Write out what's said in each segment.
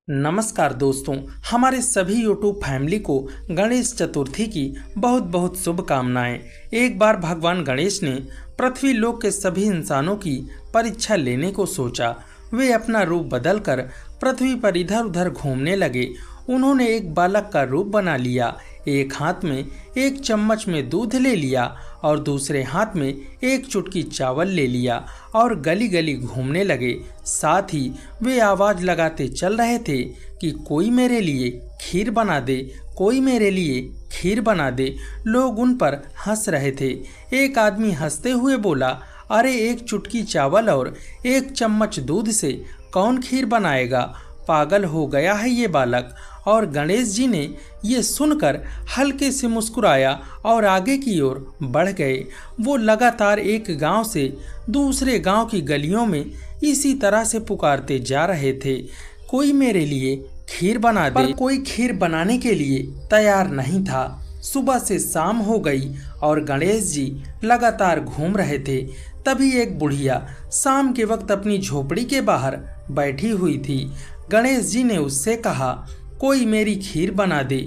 नमस्कार दोस्तों, हमारे सभी यूट्यूब फैमिली को गणेश चतुर्थी की बहुत बहुत शुभकामनाएं। एक बार भगवान गणेश ने पृथ्वी लोक के सभी इंसानों की परीक्षा लेने को सोचा। वे अपना रूप बदलकर पृथ्वी पर इधर उधर घूमने लगे। उन्होंने एक बालक का रूप बना लिया। एक हाथ में एक चम्मच में दूध ले लिया और दूसरे हाथ में एक चुटकी चावल ले लिया और गली गली घूमने लगे। साथ ही वे आवाज लगाते चल रहे थे कि कोई मेरे लिए खीर बना दे, कोई मेरे लिए खीर बना दे। लोग उन पर हंस रहे थे। एक आदमी हंसते हुए बोला, अरे एक चुटकी चावल और एक चम्मच दूध से कौन खीर बनाएगा? पागल हो गया है ये बालक। और गणेश जी ने ये सुनकर हल्के से मुस्कुराया और आगे की ओर बढ़ गए। वो लगातार एक गांव से दूसरे गांव की गलियों में इसी तरह से पुकारते जा रहे थे, कोई मेरे लिए खीर बना दे। पर कोई खीर बनाने के लिए तैयार नहीं था। सुबह से शाम हो गई और गणेश जी लगातार घूम रहे थे। तभी एक बुढ़िया शाम के वक्त अपनी झोपड़ी के बाहर बैठी हुई थी। गणेश जी ने उससे कहा, कोई मेरी खीर बना दे।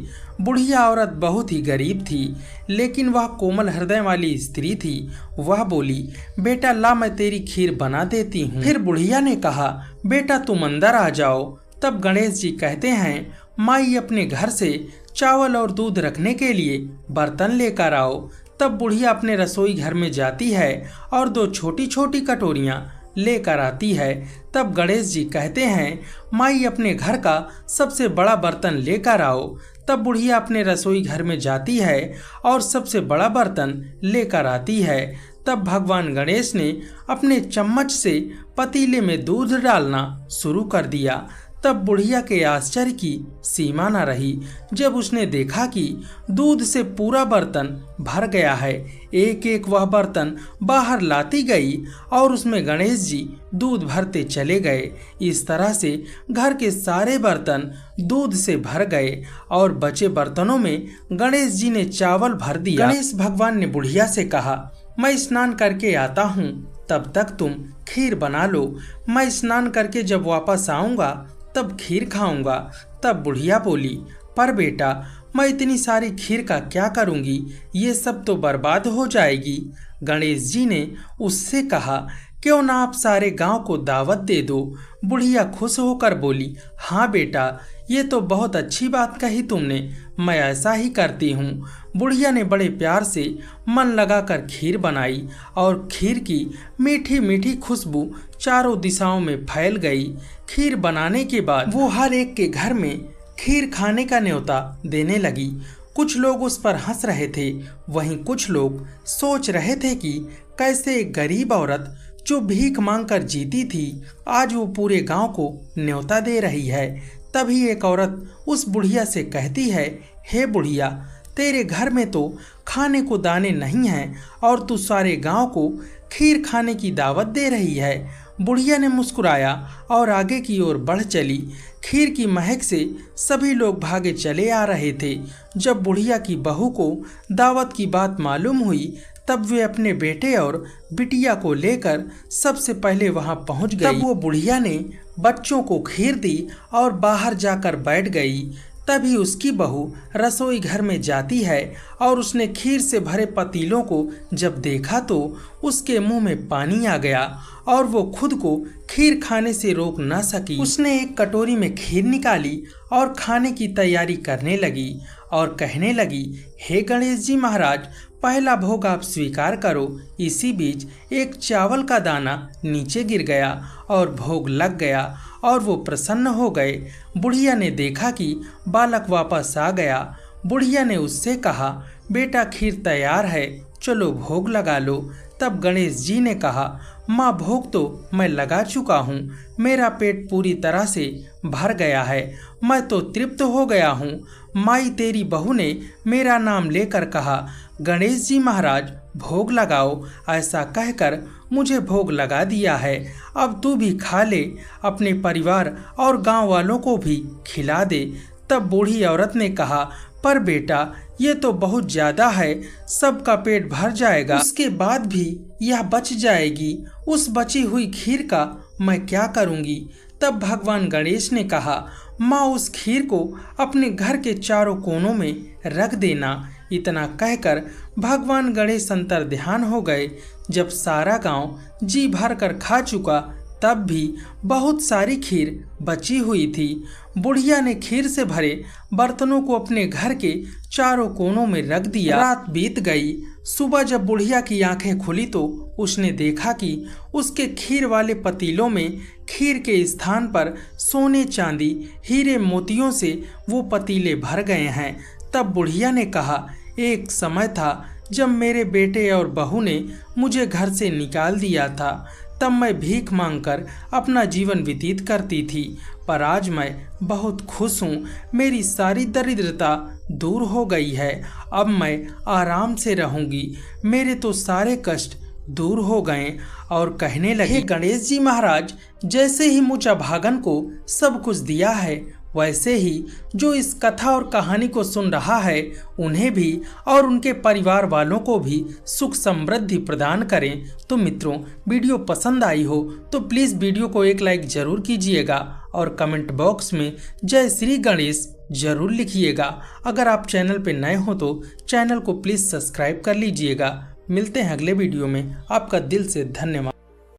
बुढ़िया औरत बहुत ही गरीब थी, लेकिन वह कोमल हृदय वाली स्त्री थी। वह बोली, बेटा ला, मैं तेरी खीर बना देती हूँ। फिर बुढ़िया ने कहा, बेटा तुम अंदर आ जाओ। तब गणेश जी कहते हैं, माई अपने घर से चावल और दूध रखने के लिए बर्तन लेकर आओ। तब बुढ़िया अपने रसोई घर में जाती है और दो छोटी छोटी कटोरियाँ लेकर आती है। तब गणेश जी कहते हैं, माई अपने घर का सबसे बड़ा बर्तन लेकर आओ। तब बुढ़िया अपने रसोई घर में जाती है और सबसे बड़ा बर्तन लेकर आती है। तब भगवान गणेश ने अपने चम्मच से पतीले में दूध डालना शुरू कर दिया। तब बुढ़िया के आश्चर्य की सीमा न रही जब उसने देखा कि दूध से पूरा बर्तन भर गया है। एक एक वह बर्तन बाहर लाती गई और उसमें गणेश जी दूध भरते चले गए। इस तरह से घर के सारे बर्तन दूध से भर गए और बचे बर्तनों में गणेश जी ने चावल भर दिया। गणेश भगवान ने बुढ़िया से कहा, मैं स्नान करके आता हूँ, तब तक तुम खीर बना लो। मैं स्नान करके जब वापस आऊँगा तब खीर खाऊंगा। तब बुढ़िया बोली, पर बेटा मैं इतनी सारी खीर का क्या करूंगी? ये सब तो बर्बाद हो जाएगी। गणेश जी ने उससे कहा, क्यों ना आप सारे गांव को दावत दे दो। बुढ़िया खुश होकर बोली, हाँ बेटा, ये तो बहुत अच्छी बात कही तुमने, मैं ऐसा ही करती हूँ। बुढ़िया ने बड़े प्यार से मन लगाकर खीर बनाई और खीर की मीठी मीठी खुशबू चारों दिशाओं में फैल गई। खीर बनाने के बाद वो हर एक के घर में खीर खाने का न्योता देने लगी। कुछ लोग उस पर हंस रहे थे, वहीं कुछ लोग सोच रहे थे कि कैसे एक गरीब औरत जो भीख मांगकर जीती थी, आज वो पूरे गांव को न्योता दे रही है। तभी एक औरत उस बुढ़िया से कहती है, हे बुढ़िया, तेरे घर में तो खाने को दाने नहीं हैं और तू सारे गांव को खीर खाने की दावत दे रही है। बुढ़िया ने मुस्कुराया और आगे की ओर बढ़ चली। खीर की महक से सभी लोग भागे चले आ रहे थे। जब बुढ़िया की बहू को दावत की बात मालूम हुई, तब वे अपने बेटे और बिटिया को लेकर सबसे पहले वहां पहुंच गई। तब वो बुढ़िया ने बच्चों को खीर दी और बाहर जाकर बैठ गई। तभी उसकी बहू रसोई घर में जाती है और उसने खीर से भरे पतीलों को जब देखा तो उसके मुंह में पानी आ गया और वो खुद को खीर खाने से रोक न सकी। उसने एक कटोरी में खीर निकाली और खाने की तैयारी करने लगी और कहने लगी, हे गणेश जी महाराज, पहला भोग आप स्वीकार करो। इसी बीच एक चावल का दाना नीचे गिर गया और भोग लग गया और वो प्रसन्न हो गए। बुढ़िया ने देखा कि बालक वापस आ गया। बुढ़िया ने उससे कहा, बेटा खीर तैयार है, चलो भोग लगा लो। तब गणेश जी ने कहा, माँ भोग तो मैं लगा चुका हूँ, मेरा पेट पूरी तरह से भर गया है, मैं तो तृप्त हो गया हूँ। माई तेरी बहू ने मेरा नाम लेकर कहा, गणेश जी महाराज भोग लगाओ। ऐसा कहकर मुझे भोग लगा दिया है। अब तू भी खा ले, अपने परिवार और गांव वालों को भी खिला दे। तब बूढ़ी औरत ने कहा, पर बेटा ये तो बहुत ज्यादा है, सबका पेट भर जाएगा, उसके बाद भी यह बच जाएगी। उस बची हुई खीर का मैं क्या करूंगी? तब भगवान गणेश ने कहा, माँ उस खीर को अपने घर के चारों कोनों में रख देना। इतना कहकर भगवान गणेश अंतर्ध्यान हो गए। जब सारा गांव जी भर कर खा चुका तब भी बहुत सारी खीर बची हुई थी। बुढ़िया ने खीर से भरे बर्तनों को अपने घर के चारों कोनों में रख दिया। रात बीत गई। सुबह जब बुढ़िया की आंखें खुली तो उसने देखा कि उसके खीर वाले पतीलों में खीर के स्थान पर सोने चांदी हीरे मोतियों से वो पतीले भर गए हैं। तब बुढ़िया ने कहा, एक समय था जब मेरे बेटे और बहू ने मुझे घर से निकाल दिया था, तब मैं भीख मांगकर अपना जीवन व्यतीत करती थी, पर आज मैं बहुत खुश हूँ। मेरी सारी दरिद्रता दूर हो गई है। अब मैं आराम से रहूँगी। मेरे तो सारे कष्ट दूर हो गए। और कहने लगे, गणेश जी महाराज, जैसे ही मुझा भागन को सब कुछ दिया है, वैसे ही जो इस कथा और कहानी को सुन रहा है उन्हें भी और उनके परिवार वालों को भी सुख समृद्धि प्रदान करें। तो मित्रों, वीडियो पसंद आई हो तो प्लीज़ वीडियो को एक लाइक जरूर कीजिएगा और कमेंट बॉक्स में जय श्री गणेश जरूर लिखिएगा। अगर आप चैनल पर नए हो तो चैनल को प्लीज़ सब्सक्राइब कर लीजिएगा। मिलते हैं अगले वीडियो में। आपका दिल से धन्यवाद।